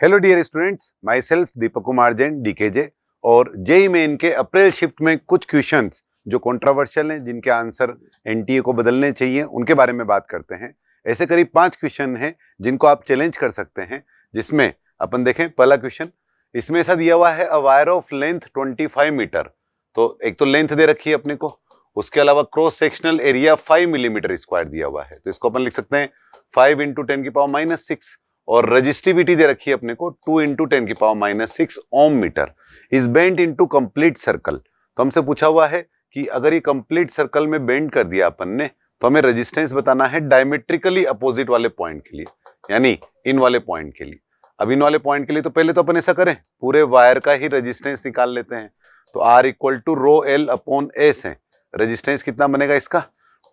Hello dear students, myself Deepak Kumar Jain DKJ. और JEE main के अप्रैल shift में कुछ क्वेश्चंस जो कंट्रोवर्शियल हैं, जिनके आंसर एनटीए को बदलने चाहिए, उनके बारे में बात करते हैं। ऐसे करीब 5 क्वेश्चन हैं जिनको आप चैलेंज कर सकते हैं। जिसमें अपन देखें, पहला क्वेश्चन इसमें ऐसा दिया हुआ है, a wire of length 25 metre. तो एक तो लेंथ दे रखी है अपने को, उसके अलावा cross sectional area 5 millimetre square दिया हुआ है। तो इसको अपन लिख सकते हैं 5 इंटू 10⁻⁻⁶। और रजिस्टिविटी दे रखी है अपने को 2 into 10⁻⁻⁶ ohm metre is bent into complete circle. तो हमसे पूछा हुआ है कि अगर ये कंप्लीट सर्कल में बेंड कर दिया अपन ने, तो हमें रेजिस्टेंस बताना है डायमेट्रिकली अपोजिट वाले पॉइंट के लिए, यानी इन वाले पॉइंट के लिए। अब इन वाले पॉइंट के लिए तो पहले तो अपन ऐसा करें, पूरे वायर का ही रेजिस्टेंस निकाल लेते हैं। तो R equal to rho L upon S है। रेजिस्टेंस कितना बनेगा इसका,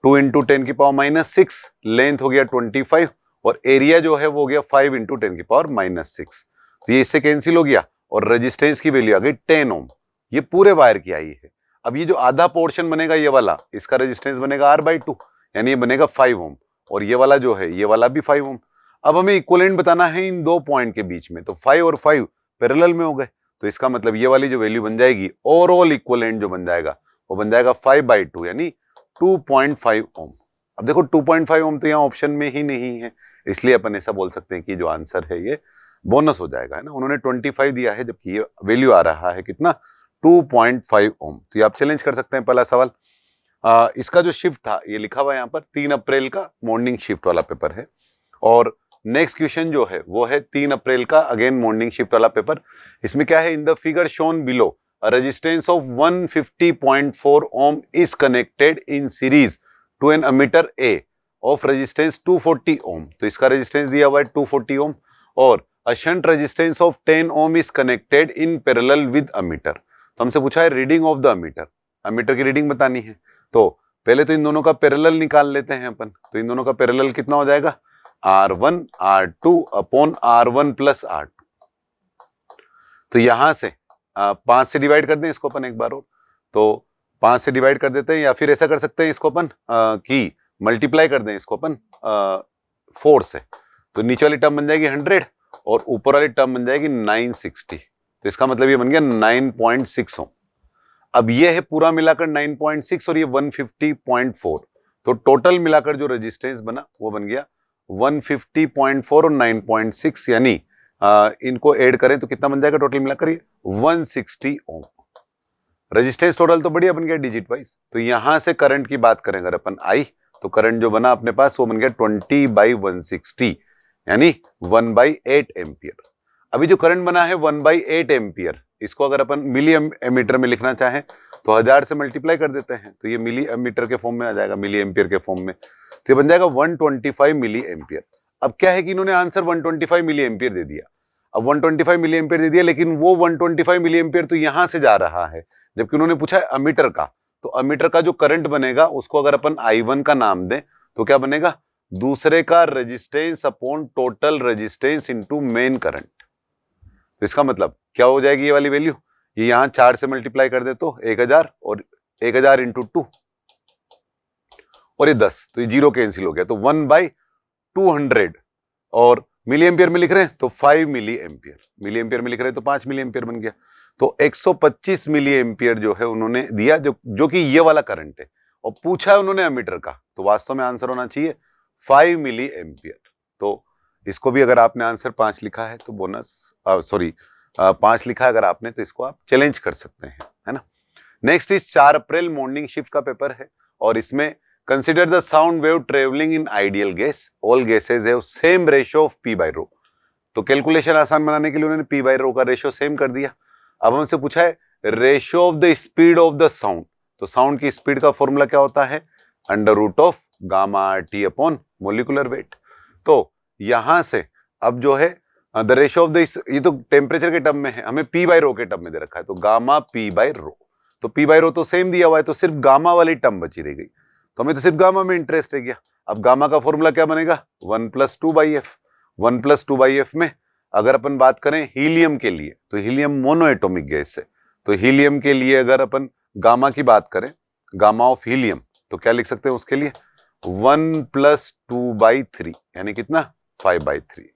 2 इंटू 10⁻⁻⁶, लेंथ हो गया 25 और एरिया जो है वो हो गया 5 इंटू 10⁻⁻⁶। तो ये इससे कैंसिल हो गया और रेजिस्टेंस की वैल्यू आ गई 10 ओम। ये पूरे वायर की आई है। अब ये जो आधा पोर्शन बनेगा ये वाला, इसका रेजिस्टेंस बनेगा R/2, यानी ये बनेगा 5 ओम। और ये वाला जो है ये वाला भी 5 ओम। अब हमें इक्विवेलेंट बताना है इन दो पॉइंट के बीच में। तो 5 और 5 पैरेलल में हो गए, तो इसका मतलब ये वाली जो वैल्यू बन जाएगी, ओवरऑल इक्विवेलेंट जो बन जाएगा वो बन जाएगा 5/2 यानी 2.5 ओम। अब देखो 2.5 ओम तो यहाँ ऑप्शन में ही नहीं है, इसलिए अपन ऐसा बोल सकते हैं कि जो आंसर है ये बोनस हो जाएगा, है ना। उन्होंने 25 दिया है जबकि ये वैल्यू आ रहा है कितना, 2.5 ओम। तो ये आप चैलेंज कर सकते हैं। पहला सवाल, इसका जो शिफ्ट था ये लिखा हुआ है यहाँ पर 3 अप्रैल का मॉर्निंग शिफ्ट वाला पेपर है। और नेक्स्ट क्वेश्चन जो है वो है 3 अप्रैल का अगेन मॉर्निंग शिफ्ट वाला पेपर। इसमें क्या है, in the figure shown below a resistance of 150.4 ohm is connected in series to an ammeter a of resistance 240 ohm. तो इसका रेजिस्टेंस दिया हुआ है 240 ओम। और a shunt resistance of 10 ohm is connected in parallel with ammeter. तो हमसे पूछा है reading of the ammeter, ammeter की रीडिंग बतानी है। तो पहले तो इन दोनों का पैरेलल निकाल लेते हैं अपन। तो इन दोनों का पैरेलल कितना हो जाएगा, R1 R2 upon R1 plus R2। तो यहां से 5 से डिवाइड कर दें इसको अपन एक बार और। तो 5 से डिवाइड कर देते हैं, या फिर ऐसा कर सकते हैं इसको अपन कि मल्टीप्लाई कर दें इसको अपन 4 से। तो नीचे वाली टर्म बन जाएगी 100 और ऊपर वाली टर्म बन जाएगी 960। तो इसका मतलब ये बन गया 9.6 ओम। अब ये है पूरा मिलाकर 9.6 और ये 150.4। तो टोटल मिलाकर जो रेजिस्टेंस बना वो बन गया 150.4 और 9.6, यानी इनको ऐड करें तो कितना बन जाएगा टोटल मिलाकर, ये 160 ओम। रेजिस्टेंस टोटल तो बढ़िया बन गया डिजिट वाइज। तो यहां से करंट की बात करें अगर अपन आई, तो करंट जो बना अपने पास वो बन गया 20/160 यानी 1/8 एम्पियर। अभी जो करंट बना है 1/8 एम्पियर, इसको अगर अपन मिली एमीटर में लिखना चाहें तो 1000 से मल्टीप्लाई कर देते हैं, तो ये मिली एमीटर के फॉर्म में आ जाएगा, मिली एम्पियर के फॉर्म में। तो ये बन जाएगा 125 मिली एम्पियर। अब क्या है कि इन्होंने आंसर 125 मिली एम्पियर दे दिया। अब 125 मिली एम्पियर दे दिया, लेकिन वो 125 मिली एम्पियर तो यहां से जा रहा है, जबकि उन्होंने पूछा है अमीटर का। तो अमीटर का जो करंट बनेगा उसको अगर अपन I1 का नाम दें तो क्या बनेगा, दूसरे का resistance upon total resistance into main current. तो इसका मतलब क्या हो जाएगी ये वाली वैल्यू, ये यहां 4 से मल्टीप्लाई कर दे तो 1000 और 1000 इंटू 2 और ये 10, तो ये 0 कैंसिल हो गया। तो 1/200 और मिली एम्पियर में लिख रहे हैं तो 5 मिली एम्पियर, मिली एम्पियर में लिख रहे हैं तो 5 मिली एम्पियर बन गया। तो 125 मिली एम्पियर जो है उन्होंने दिया, जो कि ये वाला करंट है। और पूछा है उन्होंने अमीटर का, तो वास्तव में आंसर होना चाहिए 5 मिली एम्पियर। तो इसको भी अगर आपने आंसर 5 लिखा है तो बोनस, सॉरी 5 लिखा है अगर आपने, तो इसको आप चैलेंज कर सकते हैं, है ना। Next is 4 April morning shift का पेपर है। और इसमें consider the sound wave travelling in ideal gas, all gases have same ratio of P/ρ। तो कैलकुलेशन आसान बनाने के लिए उन्होंने P/ρ का रेशियो सेम कर दिया। अब हमसे पूछा है ratio of the speed of the sound. तो साउंड की स्पीड का फॉर्मूला क्या होता है, √of γ/T upon molecular weight. तो यहां से अब जो है द रेशियो ऑफ द, ये तो टेम्परेचर के टर्म में है, हमें P/ρ के टर्म में दे रखा है, तो गामा P/ρ। तो P/ρ तो सेम दिया हुआ है, तो सिर्फ गामा वाली टर्म बची रह गई। तो हमें तो सिर्फ गामा में इंटरेस्ट रह गया। अब गामा का फॉर्मूला क्या बनेगा, 1 + 2/f। 1 + 2/f में अगर अपन बात करें हीलियम के लिए, तो हीलियम मोनोएटॉमिक गैस है। तो हीलियम के लिए अगर अपन गामा की बात करें, गामा ऑफ हीलियम, तो क्या लिख सकते हैं उसके लिए, 1 + 2/3 यानी कितना, 5/3।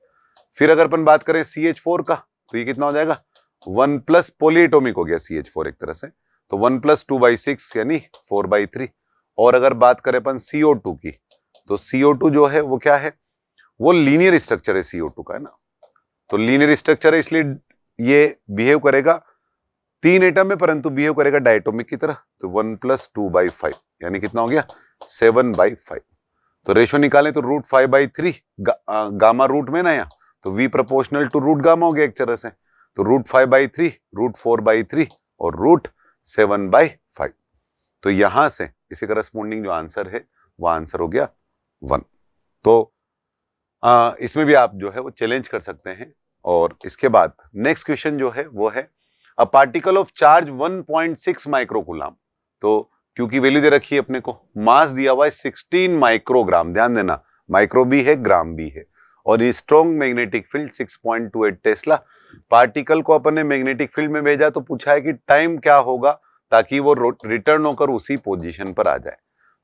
फिर अगर अपन बात करें CH4 का तो ये कितना हो जाएगा 1 प्लस पॉलीएटॉमिक हो गया CH4 एक तरह से, तो 1 प्लस 2/6 यानी 4/3। और अगर बात करें अपन CO2 की तो CO2 जो है वो क्या है, वो लीनियर स्ट्रक्चर है CO2 का, है ना। तो लीनियर स्ट्रक्चर है इसलिए ये बिहेव करेगा 3 एटम में, परंतु बिहेव करेगा डायटोमिक की तरह। तो 1 प्लस 2/5 यानी कितना हो गया 7/5। तो रेशो निकालें तो √5/3 गामा रूट में ना यहाँ, तो V proportional to root gamma हो गया एक तरह से। तो √5/3, √4/3 और √7/5। तो यहां से इसी करस्पॉन्डिंग जो आंसर है वो आंसर हो गया 1। तो इसमें भी आप जो है वो चैलेंज कर सकते हैं। और इसके बाद नेक्स्ट क्वेश्चन जो है वो है a particle of charge 1.6 microcoulomb. तो क्योंकि वैल्यू दे रखी है अपने को, मास दिया हुआ है 16 माइक्रोग्राम, ध्यान देना माइक्रो भी है ग्राम भी है, और strong magnetic field 6.28 Tesla. Particle को अपन ने मैग्नेटिक फील्ड में भेजा तो पूछा है कि टाइम क्या होगा ताकि वो रिटर्न होकर उसी पोजीशन पर आ जाए।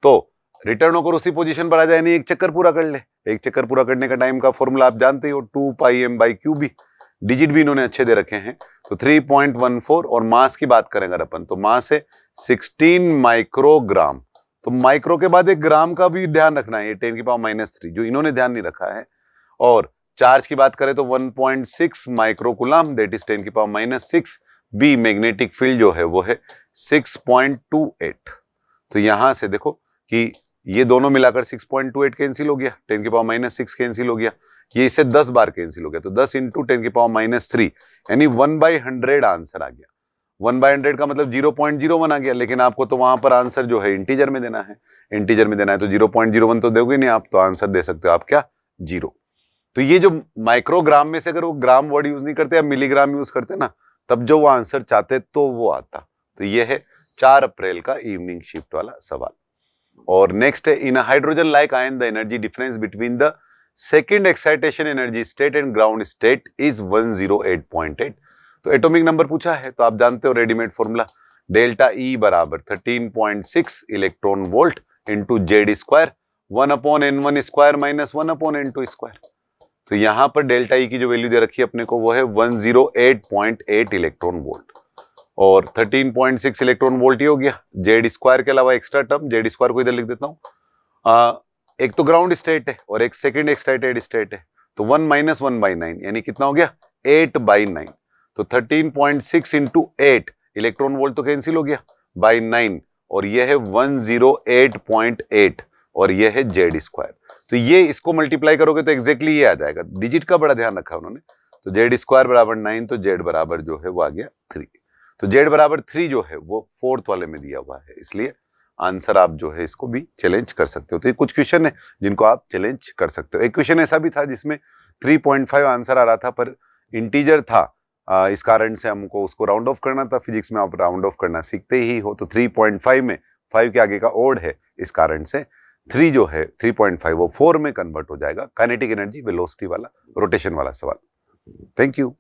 तो रिटर्न होकर उसी पोजीशन पर आ जाए यानी एक चक्कर पूरा कर ले। एक चक्कर पूरा करने का टाइम का फॉर्मूला आप जानते ही हो 2πm/qb। डिजिट भी इन्होंने अच्छे दे रखे हैं। तो 3.14 और मास की बात करें अगर अपन तो मास है 16 माइक्रोग्राम। तो माइक्रो के बाद एक ग्राम का भी ध्यान रखना है, 10⁻³ जो इन्होंने ध्यान नहीं रखा है। और चार्ज की बात करें तो 1.6 microcoulomb that is 10⁻⁶। B magnetic field जो है वो है 6.28। तो यहां से देखो कि ये दोनों मिलाकर 6.28 कैंसिल हो गया, 10⁻⁶ कैंसिल हो गया, ये इससे 10 बार कैंसिल हो गया। तो 10 × 10⁻³ यानी 1/100 आंसर आ गया। 1/100 का मतलब 0.01 आ गया, लेकिन आपको तो वहां पर आंसर जो है इंटीजर में देना है। इंटीजर में देना है तो 0.01 तो दोगे नहीं आप, तो आंसर दे सकते हो आप क्या 0। तो ये जो माइक्रोग्राम में से अगर वो ग्राम वर्ड यूज नहीं करते या मिलीग्राम यूज करते ना, तब जो वो आंसर चाहते तो वो आता। तो ये है 4 अप्रैल का इवनिंग शिफ्ट वाला सवाल। और नेक्स्ट है in hydrogen like ion the energy difference between the second excitation energy state and ground state is 108.8। तो एटॉमिक नंबर पूछा है तो आप जानते हो रेडीमेड फॉर्मूला डेल्टा E बराबर 13.6 electron volt into Z², 1/n1² minus 1/n2²। तो यहां पर डेल्टा E की जो वैल्यू दे रखी है अपने को वो है 108.8 इलेक्ट्रॉन वोल्ट, और 13.6 इलेक्ट्रॉन वोल्ट ही हो गया। Z² के अलावा एक्स्ट्रा टर्म Z² को इधर लिख देता हूं। एक तो ग्राउंड स्टेट है और एक सेकंड एक्साइटेड स्टेट है, तो 1 - 1/9 यानी कितना हो गया 8/9। तो 13.6 × 8 इलेक्ट्रॉन वोल्ट तो कैंसिल हो गया बाय 9, और ये है 108.8 और ये है Z²। तो ये इसको मल्टीप्लाई करोगे तो एग्जैक्टली ये आ जाएगा। डिजिट का बड़ा ध्यान रखा उन्होंने। तो Z² बराबर 9, तो Z बराबर जो है वो आ गया 3। तो Z बराबर 3 जो है वो 4th वाले में दिया हुआ है, इसलिए आंसर आप जो है इसको भी चैलेंज कर सकते हो। तो ये कुछ क्वेश्चन है जिनको आप चैलेंज कर सकते हो। एक क्वेश्चन ऐसा भी था जिसमें 3.5 आंसर आ रहा था पर इंटीजर था, इस कारण से हमको उसको राउंड ऑफ करना था। फिजिक्स में आप राउंड ऑफ करना सीखते ही हो, तो 3.5 में 5 के आगे का ओड है, इस कारण से 3 जो है 3.5 वो 4 में कन्वर्ट हो जाएगा। काइनेटिक एनर्जी वेलोसिटी वाला रोटेशन वाला सवाल। Thank you.